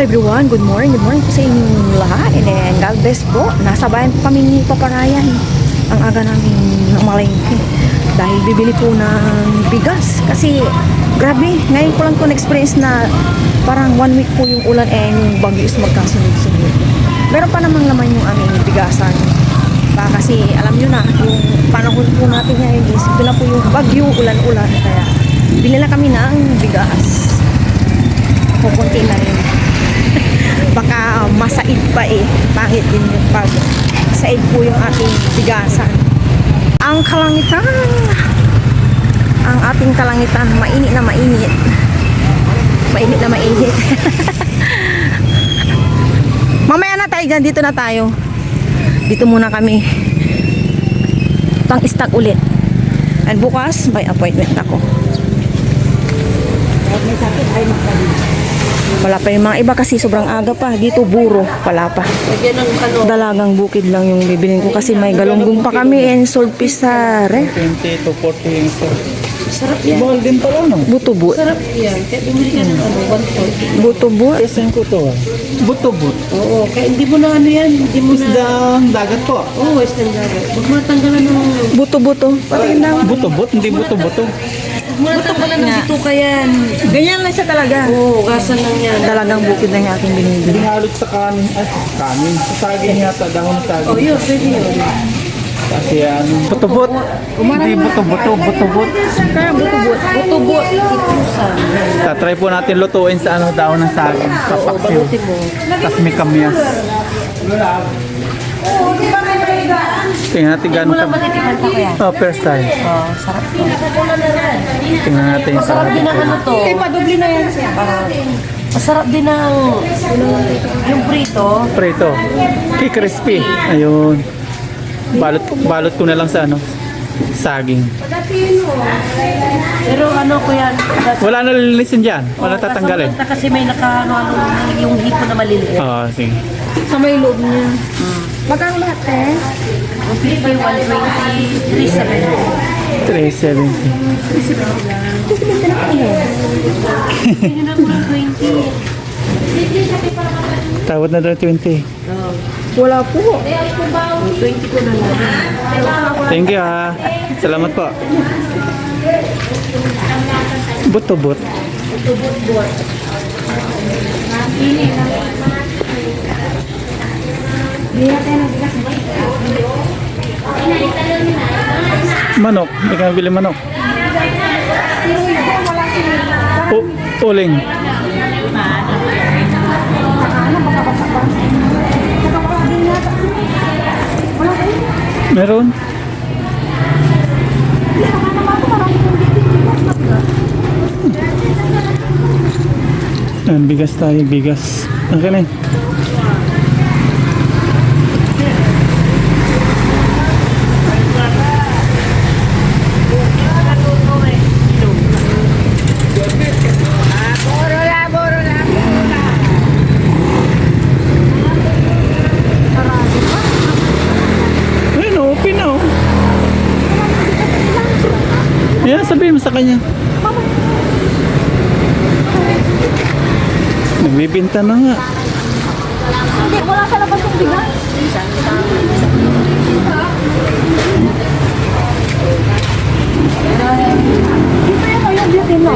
everyone, good morning po sa inyong lahat. And then, God bless po. Nasa bayan po kami ni Paparayan. Ang aga namin ng malengke. Dahil bibili po ng bigas. Kasi, grabe, ngayon ko lang po na-experience na parang 1 week po yung ulan yung bagyo is magkasunod-sunod. Meron pa namang laman yung aming bigasan. Kasi, alam nyo na, yung panahon po natin ngayon is, ito na po yung bagyo, ulan-ulan. Kaya, bili na kami ng bigas. Kukunti na rin. Baka masaid pa pangit din yung pag said po yung ating bigasan. Ang kalangitan, ang ating kalangitan, mainit na mainit. Mainit na mainit. Mamaya na tayo dyan, dito na tayo. Dito muna kami. Pang-stack ulit. And bukas, may appointment ako. May sakit ay magkabili. Wala pa yung mga iba kasi sobrang aga pa. Dito buro, wala pa. Dalagang bukid lang yung bibilin ko kasi may galunggong pa kami and swordfish sa 20 to 40 yung isa. Sarap yan. Mahal din pala, no? Buto-but. Sarap yan. Kaya bumili ka ng 140. Buto-but. Pesan ko to, Buto-but. Oo, kaya hindi mo na hindi mo na... Isdang dagat po. Oo, western dagat. Huwag matanggalan ng... Buto-buto. Patingin lang. Buto-but, hindi buto-buto. Huwag matanggalan ng bituka yan. Ganyan lang siya talaga. Oo, gasan lang yan. Dalagang bukid lang yung aking binibili. Binalot sa kanin. Kanin. Sa saging yata, dahon ng saging. Oo, yun, pwede yun. Kasi buto-but. Hindi buto-buto, buto-but. Kaya buto-but. Buto-but, itusan. Tatry po natin lutuin sa dahon ng saging. Sa Oo, paksiw. balutin mo. Tapos may kamyas. Tingnan natin gano'n Wala matitipan pa kaya? Oh, first time. Oo, sarap to. Tingnan natin yung Masarap din ang ano to. Padubli na yan siya. Masarap din ang yung prito. Prito. Crispy. Ayun. Balot ko na lang sa saging. Pero ano ko yan? Wala na lilinisin dyan. Wala tatanggalin. Kasi may yung hipon na maliliit. Oo, sige. Sa may loob niya. Magkano lahat Yung prito yung 120, 370. 370. Hindi na ko ng 20. Tawad na daw 20. Wala po. 20 ko na lang. Thank you ha. Salamat po. Buto-but. Manok. Hindi ka nabili manok. Uling. Meron? Bigas tayo, bigas. Okay na. Ayan, sabihin mo sa kanya. Nagbibinta na nga. Hindi, wala sa labas yung bigas. Dito yung kayo, dito mo.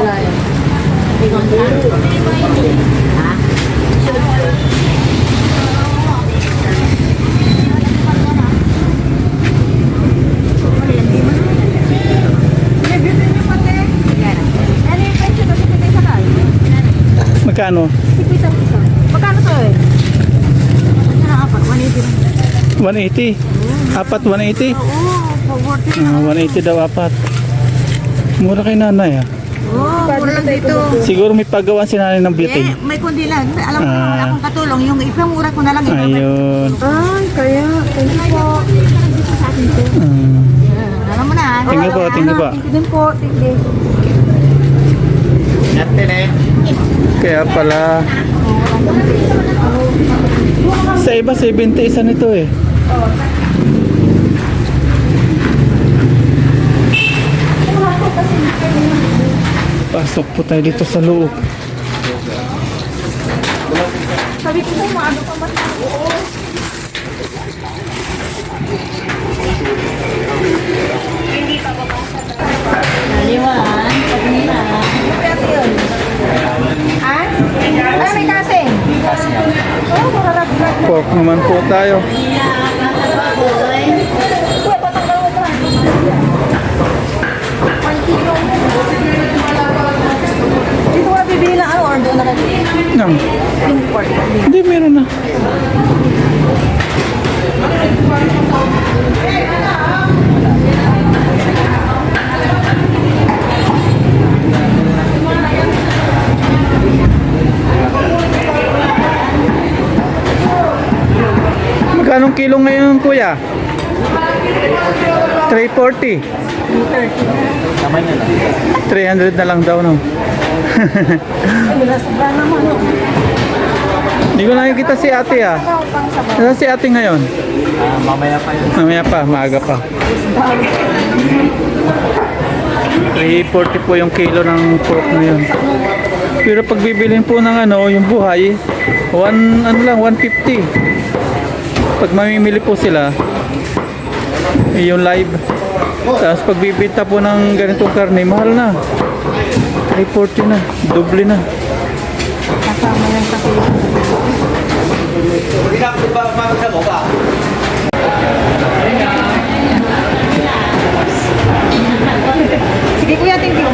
Magkano? Magkano to eh? 180. Apat 180? Oo, 180 daw apat. Mura kay nanay Oo, mura lang dito. Siguro may paggawan si nanay ng beauty. May kundi lang. Alam mo, wala akong katulong. Yung ipamura ko na lang. Ayun. Ay, kaya. Thank you po. Alam mo na. Thank you po, thank you po. Thank you din po. Thank you. Kaya pala sa iba 70 isa nito eh. Pasok po tayo dito sa loob. Sabi ko sa'yo, maaga pa matapos. Naliwan. Pagmina. Pwede yun. Ha? Ay, may kasing. Oh, mararagdag. Pork naman po tayo. Uy, patanggal mo pa. 1 kilo. Dito ka bibili na ano, or doon na lang? Nang, Yung pork. hindi meron na. Magkano kilo ngayon, kuya? 340. 300 na lang daw, no? Ay, sobra naman. Hindi ko nakikita si ate, ah. Pang sabaw. Nasaan si ate ngayon? Mamaya pa yun. Mamaya pa, maaga pa. 340 po yung kilo ng pork na yun. Pero pag bibilin po ng ano, yung buhay, ano lang, 150. Pag mamimili po sila, yung live. Tapos pag bibita po ng ganitong karne, mahal na. 340 na, doble na. Kasama yan sa kilo. Sige kuya, thank you.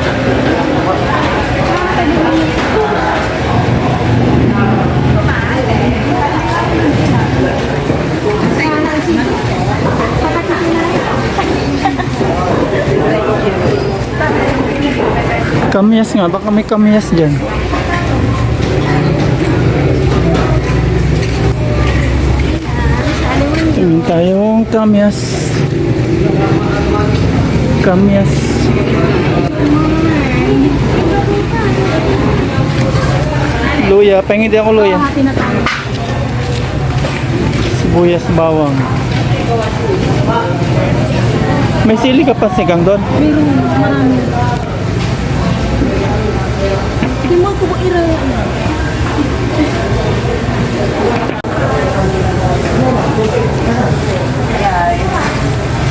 Kamyas nga, baka may kamyas dyan. Tayong kamyas. Kamyas. Luya, pahingin din ako luya. Sibuyas, bawang. May sili ka pa sigang doon? Meron, marami. Hindi mo ako ira.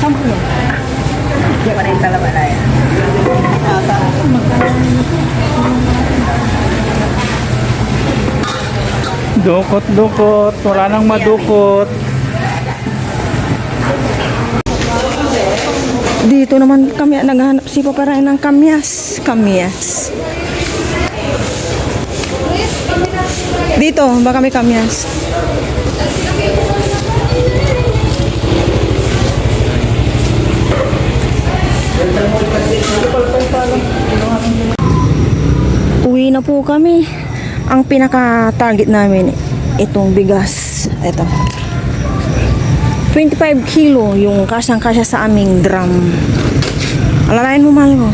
Sampo. Diyan pa rin talaga yan. Dukot-dukot. Wala nang madukot. Dito naman kami naghahanap si Paparain ng kamyas. Kamyas. Dito, baka may kamyas. Uwi na po kami. Ang pinaka-target namin, itong bigas. Ito. 25 kilo yung kasyang-kasya sa aming drum. Alalayan mo, mahal ko.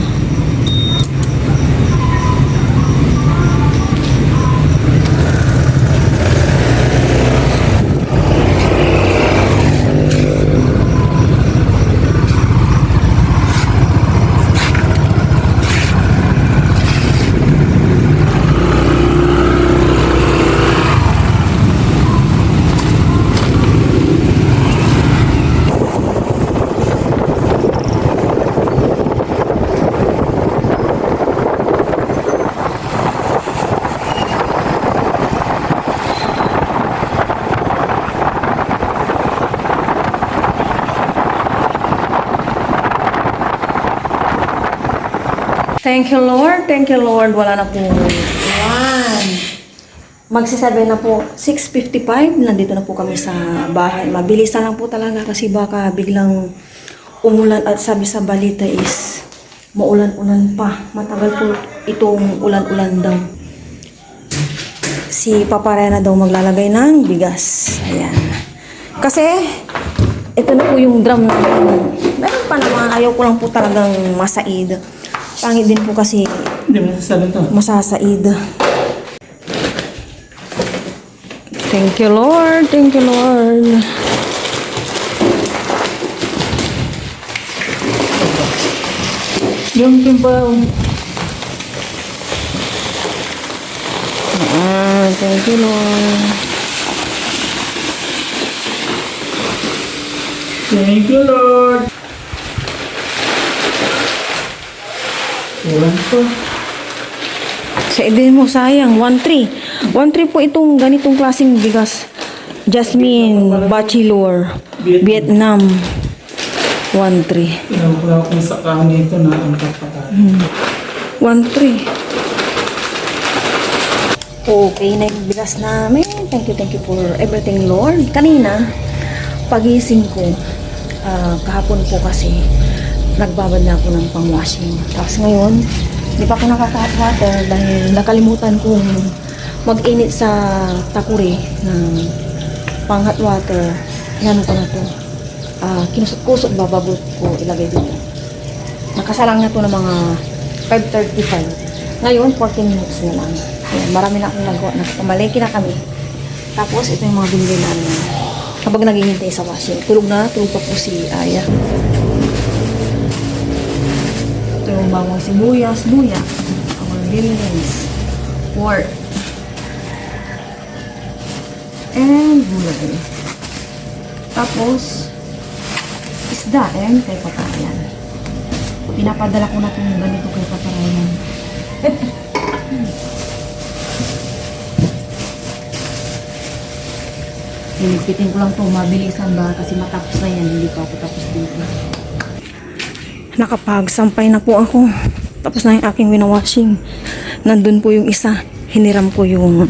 Thank you, Lord. Thank you, Lord. Wala na po. Yan. Magsasabi na po, 6:55. Nandito na po kami sa bahay. Mabilis na lang po talaga kasi baka biglang umulan at sabi sa balita is maulan-ulan pa. Matagal po itong ulan-ulan daw. Si Papa Rena daw maglalagay ng bigas. Ayan. Kasi, ito na po yung drum namin. Meron pa naman, ayaw ko lang po talagang masaid. Pangit din po kasi Hindi mo nasasabi to. masasaid. Thank you, Lord. Thank you, Lord. Yung timpaw. Thank you, Lord. Thank you, Lord. Ulan pa. Sa edin mo, sayang. 1-3. 1-3 po itong ganitong klaseng bigas. Jasmine, Bachelor, Vietnam. 1-3. Tingnan ko lang kung saan dito na ang kapatid. 1-3. Okay na yung bigas namin. Thank you for everything, Lord. Kanina, pagising ko, kahapon po kasi, nagbabad na ako ng pang-washing. Tapos ngayon, di pa ako nakaka-hot water dahil nakalimutan kong mag-init sa takuri ng pang-hot water. Yan ko na to. Kinusot-kusot, bababot ko, ilagay dito. Nakasalang na to ng mga 5:35. Ngayon, 14 minutes na lang. Ayan, marami na akong nagawa. Nagpamaleki na kami. Tapos, ito yung mga binili namin. Habang naghihintay sa washing. Tulog pa po si Aya. Ito yung bawang sibuyas, luya. Our billions. Pork. And gulay. Tapos, isda. And kay Paparayan. Pinapadala ko na itong ganito kay Paparayan. Hinipitin ko lang to, mabilisan ba kasi matapos na yan, hindi pa ako tapos dito. Nakapagsampay na po ako. Tapos na yung aking winawashing. Nandun po yung isa. Hiniram ko yung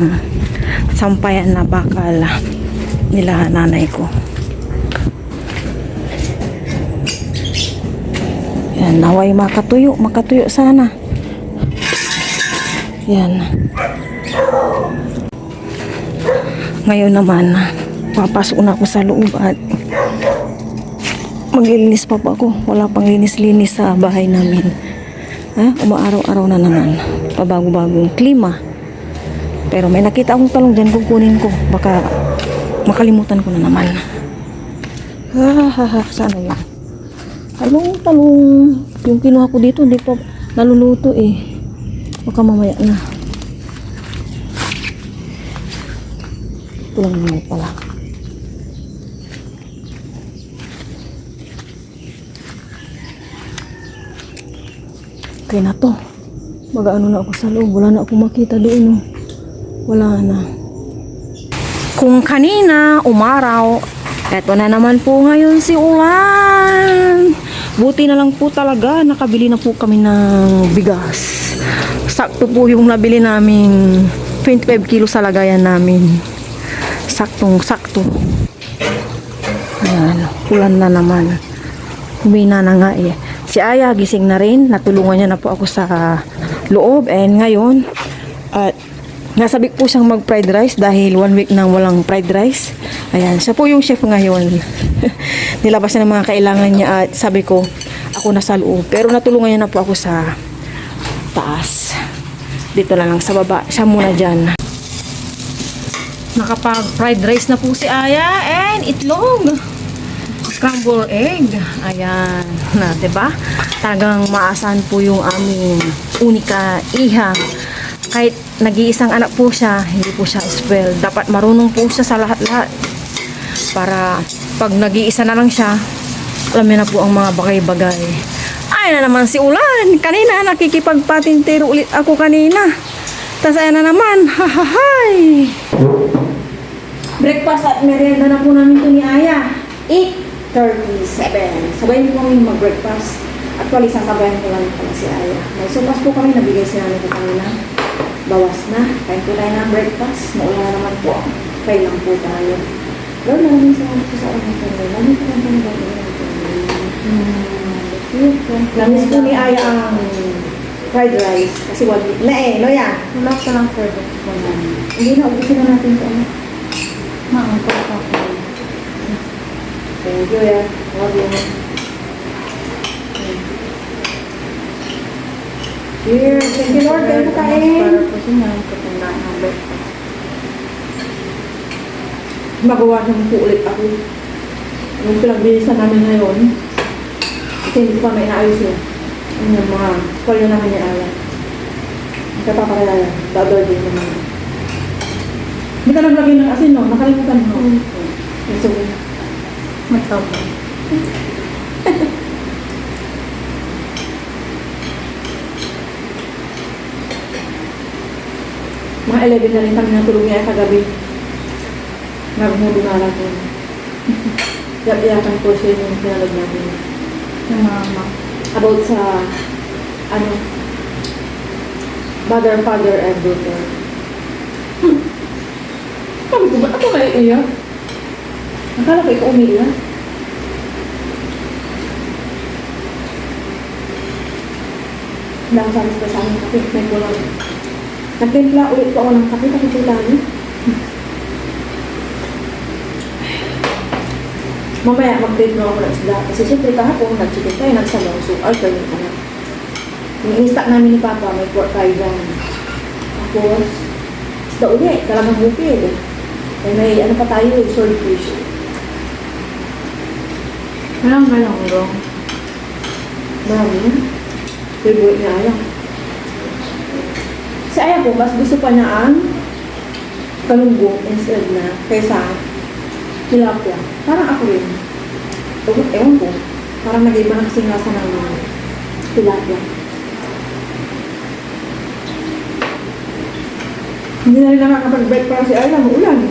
sampayan na bakal nila nanay ko. Yan, naway makatuyo sana. Yan. Ngayon naman, papasok na ako sa loob at maglilinis pa po ako. Wala pang linis-linis sa bahay namin. Umaaraw-araw na naman. Pabago-bagong klima. Pero may nakita akong talong dyan, kukunin ko. Baka makalimutan ko na naman. Sana yun. Talong. Yung kinuha ko dito, hindi pa naluluto eh. Baka mamaya na. Ito lang naman pala. Okay na to. Mag-ano na ako sa loob. Wala na akong makita doon. Wala na. Kung kanina, umaraw, eto na naman po ngayon si ulan. Buti na lang po talaga. Nakabili na po kami ng bigas. Sakto po yung nabili namin 25 kilo sa lagayan namin. Saktong-sakto. Ayan, ulan na naman. Humina na nga eh. Si Aya, gising na rin. Natulungan niya na po ako sa loob. And ngayon, nasabi po siyang mag-fried rice dahil 1 week nang walang fried rice. Ayan, siya po yung chef ngayon. Nilabas niya ng mga kailangan niya at sabi ko, ako na sa loob. Pero natulungan niya na po ako sa taas. Dito na lang sa baba. Siya muna dyan. Nakapag-fried rice na po si Aya and itlog. Scrambled egg. Ayan. Na, diba? Talagang maasahan po yung aming unika iha. Kahit nag-iisang anak po siya, hindi po siya spoil. Dapat marunong po siya sa lahat-lahat. Para pag nag-iisa na lang siya, alam niya na po ang mga bagay-bagay. Ay na naman si Ulan. Kanina nakikipagpatintero ulit ako kanina. Tapos ayan na naman. Hahahay. Breakfast at merienda na po namin ito ni Aya. 8:37. Sabayin po kami mag-breakfast. Actually, sasabayan ko lang pala si Aya. May sumas po kami, nabigay si nanay ko kanina. Bawas na. Kain po tayo ng breakfast. Maulan na naman po. Kain lang po tayo. Lord, maraming salamat po sa aking kanila. Maraming po ang kanila. Lamis po ni Aya ang fried rice. Kasi wag na eh, Loya. Wala ka lang further po namin. Hindi na, ubusin na natin ito. Maangkot ako. Thank you, ya. Love you. Here, thank you, Lord. Kayo po kain. Para po siya nga, katandaan ng breakfast. Magawa naman po ulit ako. Yung pinagbilisan namin ngayon, kasi hindi pa may naayos yun. Yung mga kwalyo namin ni Aya. Nagkapaparalala. The other day naman. Hindi ka naglagay ng asin, no? Nakalimutan mo. So, May tawag. Mga 11 na rin kami natulog niya kagabi. Nagmudo na lang yun. Iyakan ko siya yung pinalog natin. Ng mama. About sa, ano, mother, father, and daughter. Sabi ko ba, ako naiiyak? Akala ko ikaw umiiyak. Wala akong sabi sa akin, kapit, may kulang. Nagtimpla ulit pa ako ng kapit, kapit yung lalo. Mamaya mag-timpla ako ng isda. Kasi siyempre kahapon, nag-chicken tayo, nagsabaw. So, alternate na. Yung in-stock namin ni Papa, may pork pie dyan. Tapos, isda ulit, talagang bukid. Eh, may ano pa tayo, swordfish. Walang galonggong. Marami na. Favorite niya ayaw. Si Aya po, mas gusto pa niya ang kalunggong instead na kaysa tilapia. Parang ako rin. Ewan ko. Parang nag-iba na kasing lasa ng tilapia. Hindi na rin nakakapag-break para si Aya. Maulan.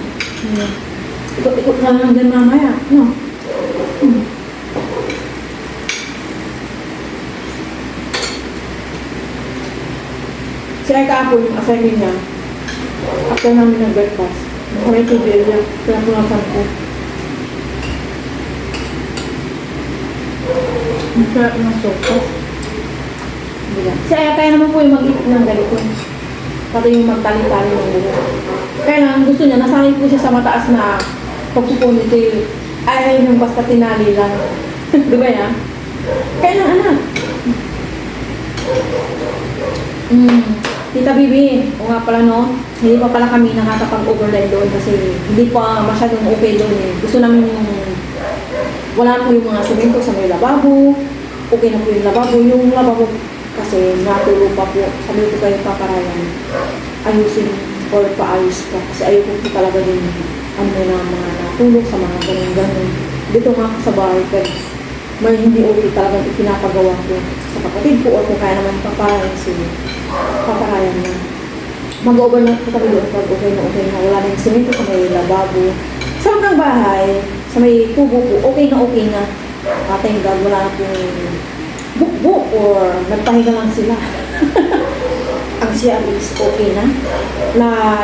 Ikot-ikot na lang din mamaya. No? Siya kahapon yung assignment niya. After namin nag-breakfast. Nakamay tubig niya. Kaya punasan ko. Ang sarap ng sopas. Siya kaya naman po yung mag-eat ng ganito. Pati yung magtali-tali ng ganito. Kaya lang, gusto niya, nasanay po siya sa mataas na pagpupuniti. Ayaw yung basta tinali lang. Di ba yan? Kaya lang, anak. Tita Bibi, o nga pala no, hindi pa pala kami nakakapag-overnight doon kasi hindi pa masyadong okay doon eh. Gusto namin yung, wala po yung mga semento sa may lababo, okay na po yung lababo. Yung lababo kasi natulog pa po, sabi ko kayo paparayan, ayusin or paayos pa. Kasi ayoko po talaga din ano na mga natulog sa mga ganun-ganun. Dito nga po sa bahay, pero may hindi okay talagang ipinapagawa ko sa kapatid ko or kung kaya naman paparayan sila. Paparayan na. Mag-overnight po kami doon pag okay na wala na yung simento sa may lababo. Sa mga bahay, sa may tubo po, okay na. Thank God, wala na pong bukbuk or nagpahinga lang sila. Ang siya is okay na.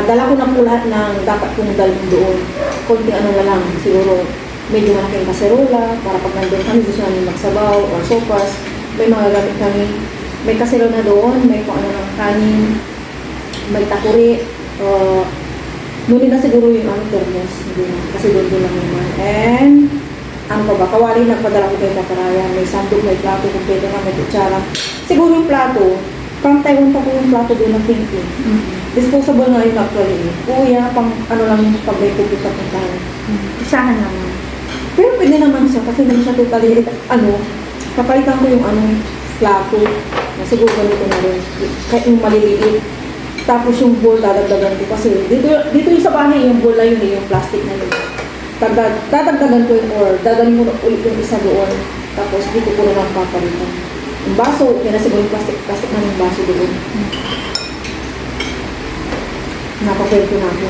Dala ko na po lahat ng dapat kong dalhin doon. Konting ano na lang, siguro medyo malaking kaserola para pag nandun kami gusto namin magsabaw or sopas. May mga gamit kami. May kasero na doon, may kung ano ng kanin, may takuri, nuni na siguro yung ano, thermos, hindi na, kasi doon lang naman. And, ano pa ba, kawali nagpadala ko kay Kakaraya, may sandok, may plato, kumpleto na, may kutsara. Siguro yung plato, pang Taiwan pa po yung plato doon ng pink. Disposable na yung actually. Kuya, pang ano lang yung pag may pupunta puntahan. Isahan naman. Pero pwede naman siya, kasi naman siya totally, papalitan ko yung plato. Na siguro ganito na rin. Kahit yung maliliit. Tapos yung bowl, dadagdagan ko. Kasi dito yung sa bahay, yung bowl na yun, yung plastic na yun. Dadagdagan ko yun or dadalhin mo ulit yung isa doon. Tapos dito ko na lang papalitan. Yung baso, kaya na siguro yung plastic na yung baso doon. Napapwede ko na ako.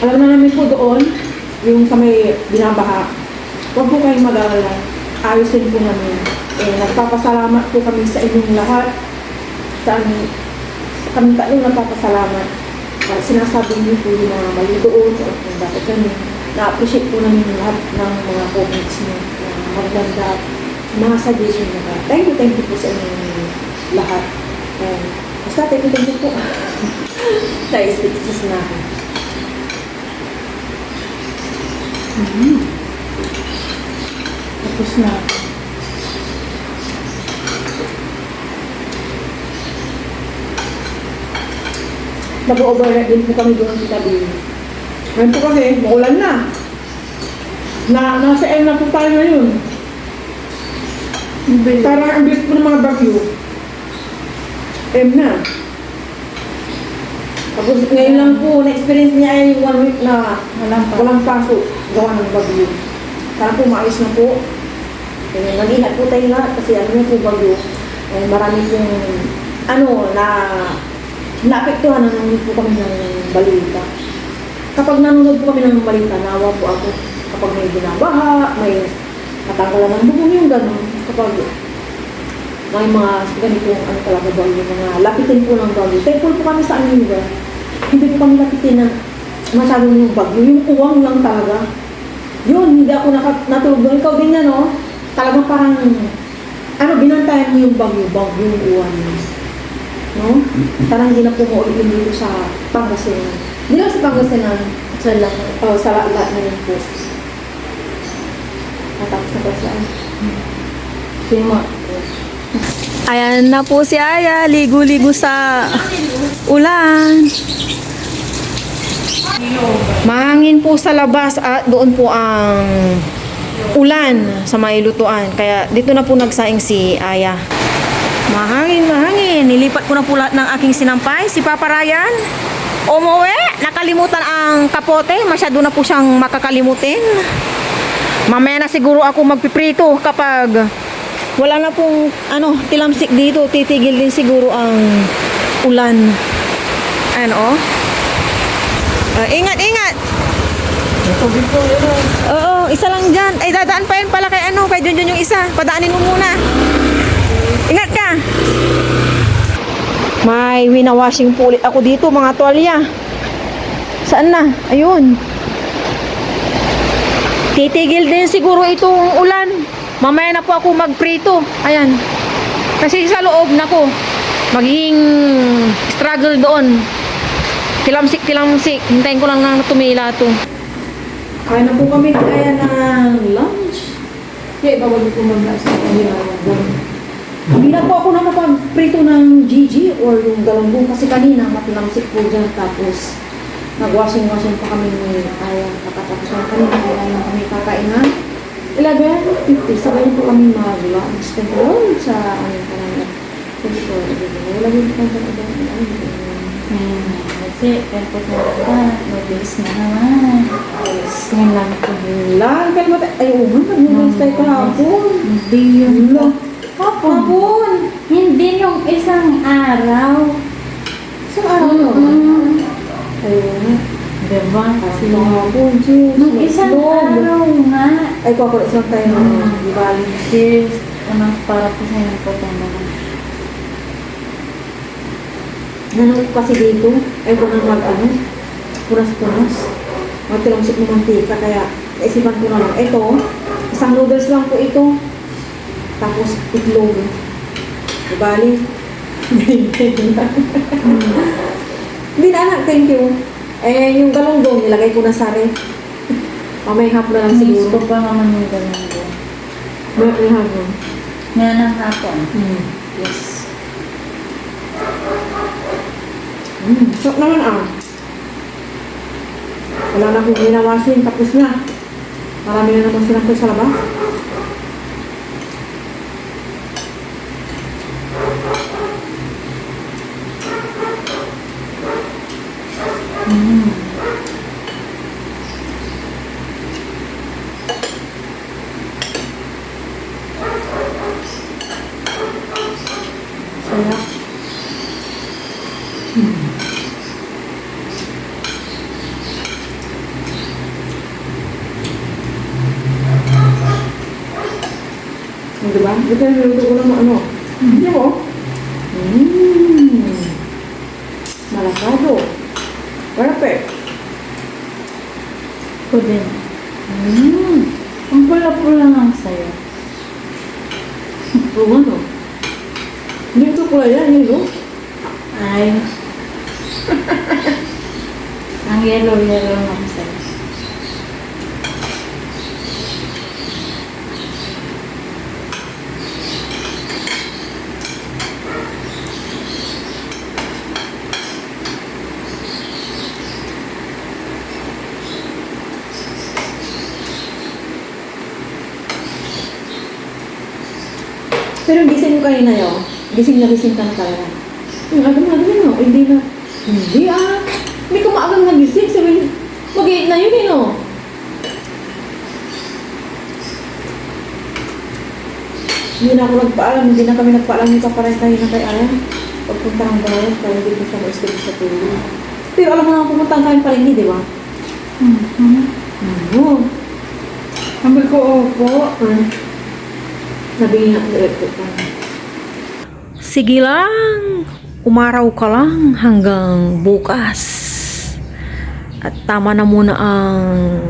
Alam na namin po doon, yung sa may binabaha. Huwag po kayong mag-alala. Ayusin po namin. Nagpapasalamat po kami sa inyong lahat. Kami tatlong nagpapasalamat. Sinasabi niyo po yung mga mali doon o kung bakit kami. Na-appreciate po namin lahat ng mga comments niyo. Maganda. Mga suggestion na. Thank you po sa inyong lahat. Basta, thank you po. Na-speechless na ako. Tapos na. Nag-overnight din po kami doon sa tabi. Ngayon po kasi, maulan na. Nasa M na po tayo ngayon. Parang ang bilis po ng mga bagyo. M na. Tapos ngayon lang po, na-experience niya ay 1 week na walang pasok. gawa ng bagyo. Sana po maayos na po. Eh, nag-ingat po tayo lahat kasi ano na po bagyo. Eh, marami pong naapektuhan na nanonood po kami ng balita. Kapag nanonood po kami ng balita, nawa po ako. Kapag may binabaha, may natanggalan ng bubong yung gano'n. Kapag may mga ganitong talaga bagyo, mga lapitin po ng bagyo. Thankful po kami sa amin ba? Hindi po kami lapitin ng masyadong yung bagyo. Yung uwang lang talaga. Yun, hindi ako natulog doon. Ikaw din yan, no? Talagang parang, binantayan mo yung bagyo yung uwan. No? Parang hindi na po maulit dito sa Pangasinan. Hindi lang sa Pangasinan, sa lahat na yun po. Natapos na ba siya? Sino? Ayan na po si Aya, ligo-ligo sa ulan. Mahangin po sa labas at doon po ang ulan sa may lutuan. Kaya dito na po nagsaing si Aya. Mahangin. Nilipat ko na po lahat ng aking sinampay. Si Papa Ryan, umuwi. Nakalimutan ang kapote. Masyado na po siyang makakalimutin. Mamaya na siguro ako magpiprito kapag wala na pong tilamsik dito. Titigil din siguro ang ulan. Ayan o. Ingat. Oo, isa lang dyan. Ay, dadaan pa yun pala kay Junjun yung isa. Padaanin mo muna. Ingat ka. May winawashing po ulit ako dito, mga tuwalya. Saan na? Ayun. Titigil din siguro itong ulan. Mamaya na po ako magprito. Ayan. Kasi sa loob na ko, magiging struggle doon. Tilamsik. Hintayin ko lang na tumila to. Kaya na po kami kaya ng lunch. Kaya bawal ko mag-lunch na kami doon. Hindi na po ako nakapag-prito ng Gigi or yung galunggong kasi kanina matilamsik po dyan. Tapos nag-washing pa kami ni Aya. Nakatapos na kanina kaya lang kami kakainan. 11:50. Sabay po kami mag-lunch. Thank you sa aming kanina. Thank you. Wala yung kanina. Kasi, airport na ba? Mabilis na naman. Ngayon lang po. Lang. Ayaw nga. Nag-noodles tayo kahapon. Hindi yun. Hapon. Hindi yung isang araw. Isang araw yun. Ayun nga. Diba? Hapon, sis. Nung isang araw nga. Ay, kukulit lang tayo ng Diwali. Sis, para po sa'yo ng puto naman. Nanood kasi dito. Ay, ko nang punas-punas. Magtilamsik ng mantika. Kaya, isipan ko na lang. Ito, isang noodles lang po ito. Tapos, itlog. Bali. Hindi na anak, thank you. Eh, yung galunggong, nilagay ko na sa ref. Mamaya hapon na lang Miss siguro. ko pa naman yung galunggong. May hapon. Ngayon ang hapon. Yes. Sarap naman Wala na akong ginawasin, tapos na. Marami na naman silang ko sa labas. Sarap. Diba? Ito yung niluto ko ng Hindi mo? Malasado. Perfect. Ko din. Ang pula-pula lang sa'yo. Oo, Hindi ito pula yan, yellow. Ay. Ang yellow lang sa'yo. Pero gising mo kanina yun. Gising ka na talaga. Yung agam-agam no? Hindi na. Hindi Hindi ka maagang nagising. Sabihin, mag-8 na yun Hindi na ako nagpaalam, hindi na kami nagpaalam ni Paparay tayo na kay Ayan. Pagpunta ng bayan, kaya hindi ko siya ma-schedule sa tuloy. Pero alam mo nga pumunta ang kain pa rin, di ba? Oo. Sabi ko, opo. Sabi nga, sige lang, umaraw ka lang hanggang bukas. At tama na muna ang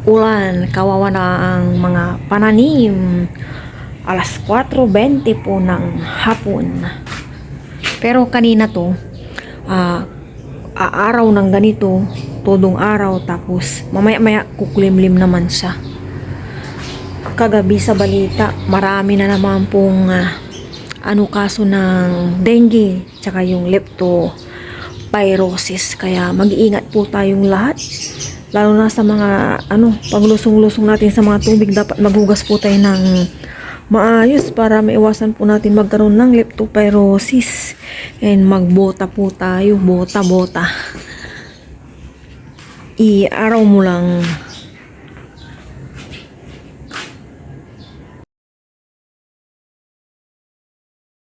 ulan, kawawa na ang mga pananim. Alas 4:20 po ng hapon. Pero kanina to, aaraw ng ganito, todong araw, tapos mamaya-maya kukulimlim naman siya. Kagabi sa balita, marami na naman pong kaso ng dengue, tsaka yung leptospirosis. Kaya mag-iingat po tayong lahat. Lalo na sa mga paglusong-lusong natin sa mga tubig, dapat maghugas po tayo ng maayos para maiwasan po natin magkaroon ng leptospirosis. And magbota po tayo, bota. I-araw mo lang